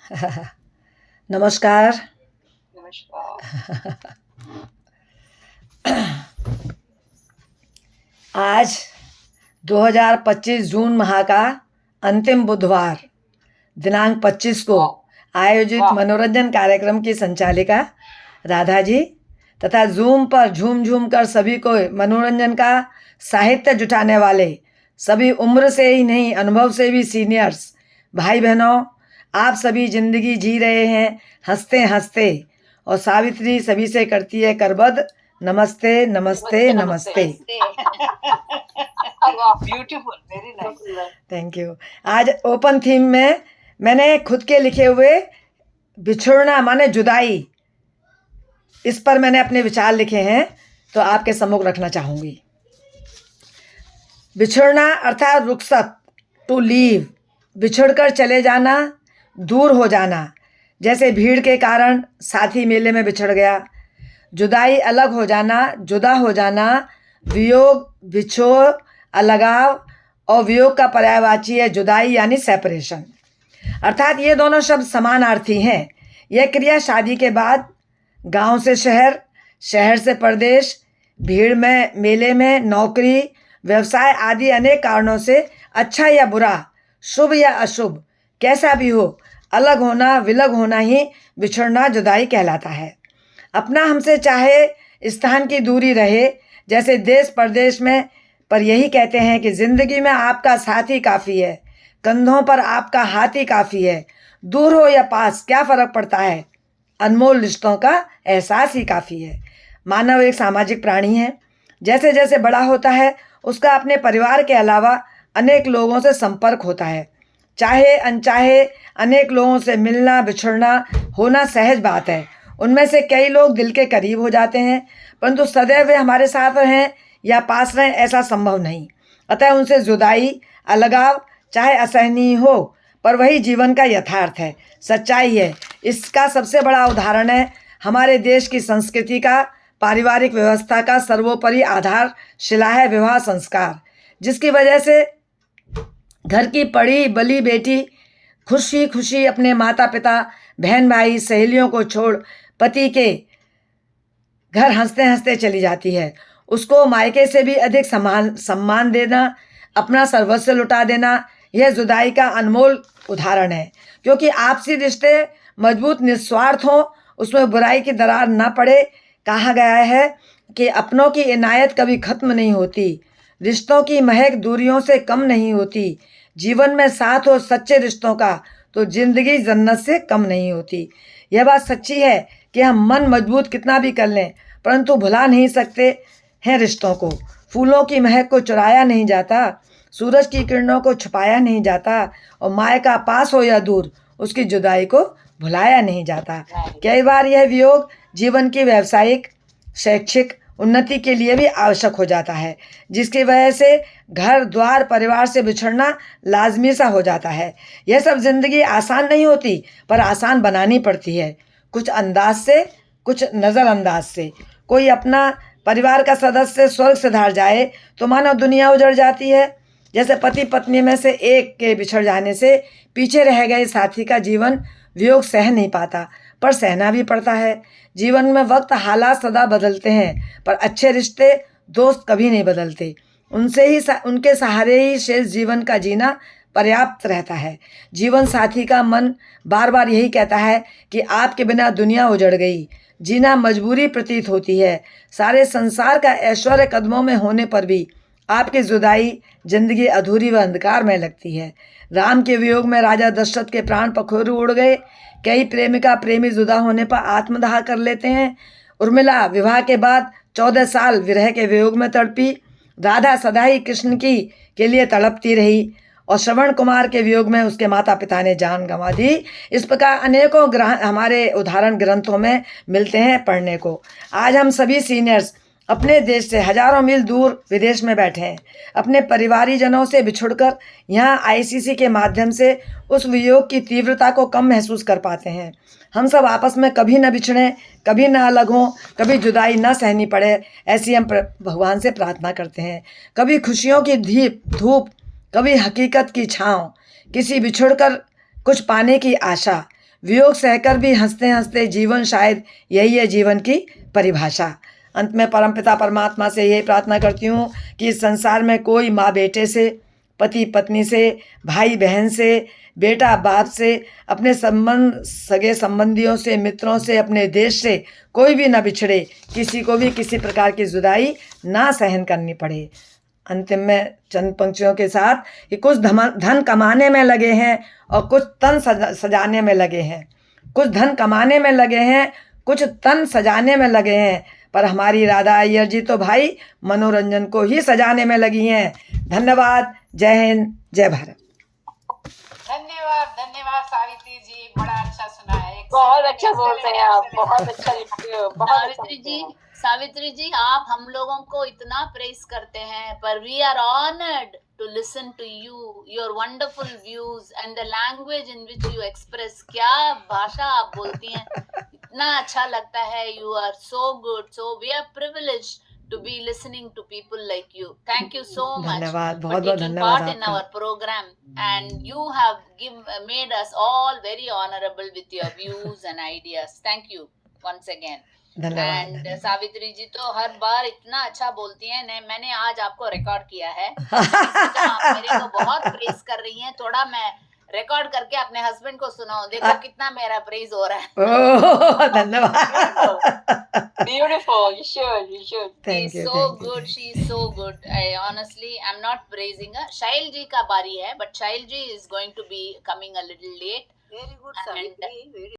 नमस्कार। नमस्कार। आज 2025 जून माह का अंतिम बुधवार दिनांक 25 को आयोजित मनोरंजन कार्यक्रम की संचालिका राधा जी तथा जूम पर झूम झूम कर सभी को मनोरंजन का साहित्य जुटाने वाले सभी उम्र से ही नहीं अनुभव से भी सीनियर्स भाई बहनों, आप सभी जिंदगी जी रहे हैं हंसते हंसते, और सावित्री सभी से करती है करबद्ध नमस्ते नमस्ते नमस्ते। Beautiful, very nice. Thank you. आज ओपन थीम में मैंने खुद के लिखे हुए बिछुड़ना माने जुदाई, इस पर मैंने अपने विचार लिखे हैं, तो आपके सम्मुख रखना चाहूँगी। बिछुड़ना अर्थात रुखसत, टू लीव, बिछुड़कर चले जाना, दूर हो जाना। जैसे भीड़ के कारण साथी मेले में बिछड़ गया। जुदाई अलग हो जाना, जुदा हो जाना। वियोग, बिछोह, अलगाव और वियोग का पर्यायवाची है जुदाई यानी सेपरेशन। अर्थात ये दोनों शब्द समानार्थी हैं। यह क्रिया शादी के बाद, गांव से शहर, शहर से प्रदेश, भीड़ में, मेले में, नौकरी, व्यवसाय आदि अनेक कारणों से अच्छा या बुरा, शुभ या अशुभ, कैसा भी हो, अलग होना, विलग होना ही बिछड़ना जुदाई कहलाता है। अपना हमसे चाहे स्थान की दूरी रहे, जैसे देश प्रदेश में, पर यही कहते हैं कि जिंदगी में आपका साथी काफ़ी है, कंधों पर आपका हाथी काफ़ी है। दूर हो या पास क्या फ़र्क पड़ता है, अनमोल रिश्तों का एहसास ही काफ़ी है। मानव एक सामाजिक प्राणी है। जैसे जैसे बड़ा होता है उसका अपने परिवार के अलावा अनेक लोगों से संपर्क होता है। चाहे अनचाहे अनेक लोगों से मिलना बिछड़ना होना सहज बात है। उनमें से कई लोग दिल के करीब हो जाते हैं, परंतु सदैव वे हमारे साथ रहें या पास रहें ऐसा संभव नहीं। अतः उनसे जुदाई, अलगाव चाहे असहनीय हो, पर वही जीवन का यथार्थ है, सच्चाई है। इसका सबसे बड़ा उदाहरण है हमारे देश की संस्कृति का, पारिवारिक व्यवस्था का सर्वोपरि आधार शिला है विवाह संस्कार, जिसकी वजह से घर की पड़ी बली बेटी खुशी खुशी अपने माता पिता, बहन भाई, सहेलियों को छोड़ पति के घर हंसते हंसते चली जाती है। उसको मायके से भी अधिक सम्मान देना, अपना सर्वस्व लुटा देना, यह जुदाई का अनमोल उदाहरण है। क्योंकि आपसी रिश्ते मजबूत निस्वार्थ हों, उसमें बुराई की दरार न पड़े। कहा गया है कि अपनों की इनायत कभी खत्म नहीं होती, रिश्तों की महक दूरियों से कम नहीं होती। जीवन में साथ हो सच्चे रिश्तों का तो जिंदगी जन्नत से कम नहीं होती। यह बात सच्ची है कि हम मन मजबूत कितना भी कर लें, परंतु भुला नहीं सकते हैं रिश्तों को। फूलों की महक को चुराया नहीं जाता, सूरज की किरणों को छुपाया नहीं जाता, और माए का पास हो या दूर उसकी जुदाई को भुलाया नहीं जाता। कई बार यह वियोग जीवन की व्यावसायिक शैक्षिक उन्नति के लिए भी आवश्यक हो जाता है, जिसकी वजह से घर द्वार परिवार से बिछड़ना लाजमी सा हो जाता है। यह सब जिंदगी आसान नहीं होती, पर आसान बनानी पड़ती है, कुछ अंदाज से कुछ नज़रअंदाज से। कोई अपना परिवार का सदस्य स्वर्ग से धार जाए तो मानो दुनिया उजड़ जाती है। जैसे पति पत्नी में से एक के बिछड़ जाने से पीछे रह गए साथी का जीवन वियोग सह नहीं पाता, पर सहना भी पड़ता है। जीवन में वक्त हालात सदा बदलते हैं, पर अच्छे रिश्ते दोस्त कभी नहीं बदलते। उनके सहारे ही शेष जीवन का जीना पर्याप्त रहता है। जीवन साथी का मन बार बार यही कहता है कि आपके बिना दुनिया उजड़ गई, जीना मजबूरी प्रतीत होती है। सारे संसार का ऐश्वर्य कदमों में होने पर भी आपकी जुदाई जिंदगी अधूरी व अंधकार में लगती है। राम के वियोग में राजा दशरथ के प्राण पखेरु उड़ गए। कई प्रेमिका प्रेमी जुदा होने पर आत्मदाह कर लेते हैं। उर्मिला विवाह के बाद 14 साल विरह के वियोग में तड़पी। राधा सदा ही कृष्ण की के लिए तड़पती रही, और श्रवण कुमार के वियोग में उसके माता पिता ने जान गंवा दी। इस प्रकार अनेकों हमारे उदाहरण ग्रंथों में मिलते हैं पढ़ने को। आज हम सभी सीनियर्स अपने देश से हजारों मील दूर विदेश में बैठे हैं, अपने परिवारीजनों से बिछुड़कर यहाँ आईसीसी के माध्यम से उस वियोग की तीव्रता को कम महसूस कर पाते हैं। हम सब आपस में कभी न बिछड़ें, कभी न अलग हों, कभी जुदाई न सहनी पड़े, ऐसी हम भगवान से प्रार्थना करते हैं। कभी खुशियों की धूप, कभी हकीकत की छाँव, किसी बिछुड़कर कुछ पाने की आशा। वियोग सहकर भी हंसते हंसते जीवन, शायद यही है जीवन की परिभाषा। अंत में परमपिता परमात्मा से यही प्रार्थना करती हूँ कि इस संसार में कोई माँ बेटे से, पति पत्नी से, भाई बहन से, बेटा बाप से, अपने संबंध, सगे संबंधियों से, मित्रों से, अपने देश से कोई भी ना बिछड़े, किसी को भी किसी प्रकार की जुदाई ना सहन करनी पड़े। अंतिम में चंद पंक्तियों के साथ कि कुछ धन कमाने में लगे हैं और कुछ तन सजाने में लगे हैं। कुछ धन कमाने में लगे हैं, कुछ तन सजाने में लगे हैं, पर हमारी राधा अय्यर जी तो भाई मनोरंजन को ही सजाने में लगी हैं। धन्यवाद। जय हिंद, जय भारत। धन्यवाद धन्यवाद सावित्री जी, बड़ा अच्छा सुना है। बहुत अच्छा बोलते हैं आप, बहुत अच्छा लिखते हो, बहुत अच्छा। सावित्री जी आप हम लोगों को इतना प्रेस करते हैं, पर we are honoured to listen to you, your wonderful views and the language in which you express. क्या भाषा आप बोलती हैं, इतना अच्छा लगता है। You are so good, so we are privileged to be listening to people like you. Thank you so much धन्यवाद, for बहुत बहुत taking धन्यवाद part in आपका। our program, and you have made us all very honorable with your views and ideas. Thank you once again. धन्यवाद। And Savitri जी तो हर बार इतना अच्छा बोलती हैं। मैंने आज आपको रिकॉर्ड किया है। आप मेरे को बहुत प्रेस कर रही हैं, थोड़ा मैं रिकॉर्ड करके अपने हस्बैंड को सुनाऊं, देखो कितना मेरा प्रेज हो रहा है। ओह धन्यवाद। Beautiful. You should. You should. Thank you. So good. She is so good. I honestly, I'm not praising her. Shail ji का बारी है, but Shail ji is going to be coming a little late. Very good, And Savitri. Very